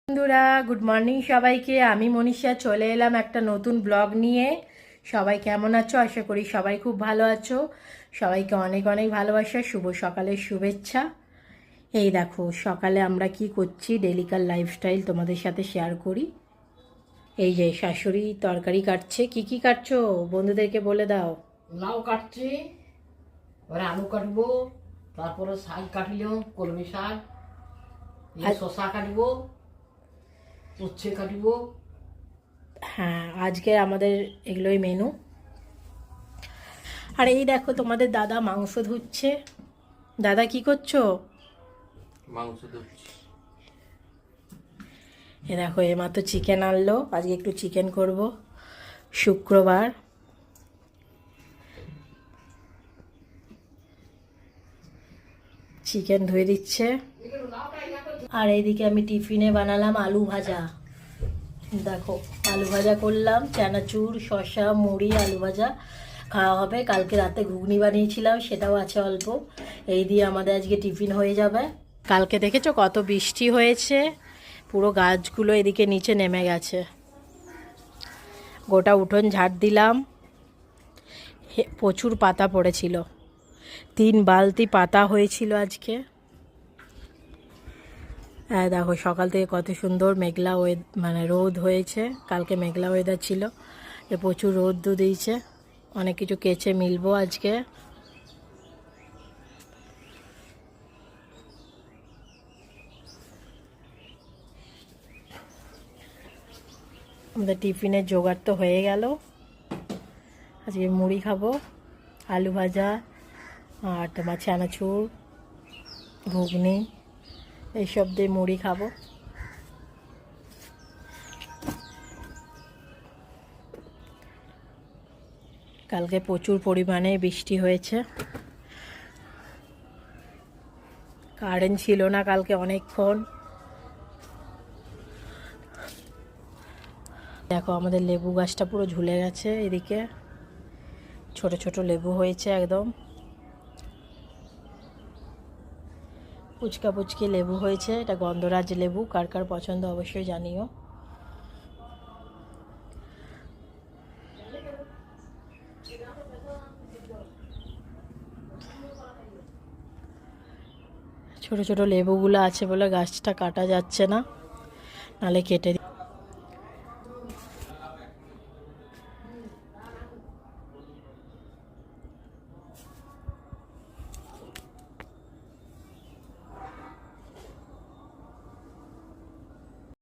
বন্ধুরা, good morning সবাইকে। আমি মনীষা চলে এলাম একটা নতুন ব্লগ নিয়ে। সবাই কেমন আছো? আশা করি সবাই খুব ভালো আছো। সবাইকে অনেক অনেক ভালোবাসা, শুভ সকালের শুভেচ্ছা। এই দেখো সকালে আমরা কি করছি, ডেলিকার লাইফস্টাইল তোমাদের সাথে শেয়ার করি। এই যে শাশুড়ি তরকারি কাটছে। কি কি কাটছো বন্ধুদেরকে বলে দাও। লাউ কাটছি, এবারে আলু কাটবো, তারপরে শাক কাটলিও, কলমি শাক, শশা কাটবো, উচ্ছে কাটবো। হ্যাঁ, আজকে আমাদের এগুলোই মেনু। আর এই দেখো তোমাদের দাদা মাংস ধুচ্ছে। দাদা কি করছো? মাংস ধুচ্ছি। এ দেখো মাত্র চিকেন আনলো, আজকে একটু চিকেন করব, শুক্রবার। চিকেন ধুয়ে দিচ্ছে। আর এইদিকে আমি টিফিনে বানালাম আলু ভাজা। দেখো আলু ভাজা করলাম, চানাচুর, শসা, মুড়ি, আলু ভাজা খাওয়া হবে। কালকে রাতে ঘুগনি বানিয়েছিলাম, সেটাও আছে অল্প। এই দিয়ে আমাদের আজকে টিফিন হয়ে যাবে। কালকে দেখেছো কত বৃষ্টি হয়েছে, পুরো গাছগুলো এদিকে নিচে নেমে গেছে। গোটা উঠোন ঝাড় দিলাম, প্রচুর পাতা পড়েছিল, 3 বালতি পাতা হয়েছিল আজকে। হ্যাঁ দেখো সকাল থেকে কত সুন্দর মেঘলা মানে রোদ হয়েছে। কালকে মেঘলা ওয়েদার ছিল, প্রচুর রোদ দিয়েছে। অনেক কিছু কেচে মিলবো আজকে। আমাদের টিফিনের জোগাড় তো হয়ে গেল। আজকে মুড়ি খাবো, আলু ভাজা আর তোমার চানাচুর, ঘুগনি, এইসব দিয়ে মুড়ি খাবো। কালকে প্রচুর পরিমাণে বৃষ্টি হয়েছে। কারেন্ট ছিল না কালকে অনেকক্ষণ। দেখো আমাদের লেবু গাছটা পুরো ঝুলে গেছে, এদিকে ছোট ছোট লেবু হয়েছে একদম পুচকা পুচকি লেবু হয়েছে। এটা গন্ধরাজ লেবু, কার কার পছন্দ অবশ্যই জানিও। ছোট ছোট লেবুগুলো আছে বলে গাছটা কাটা যাচ্ছে না, নালে কেটে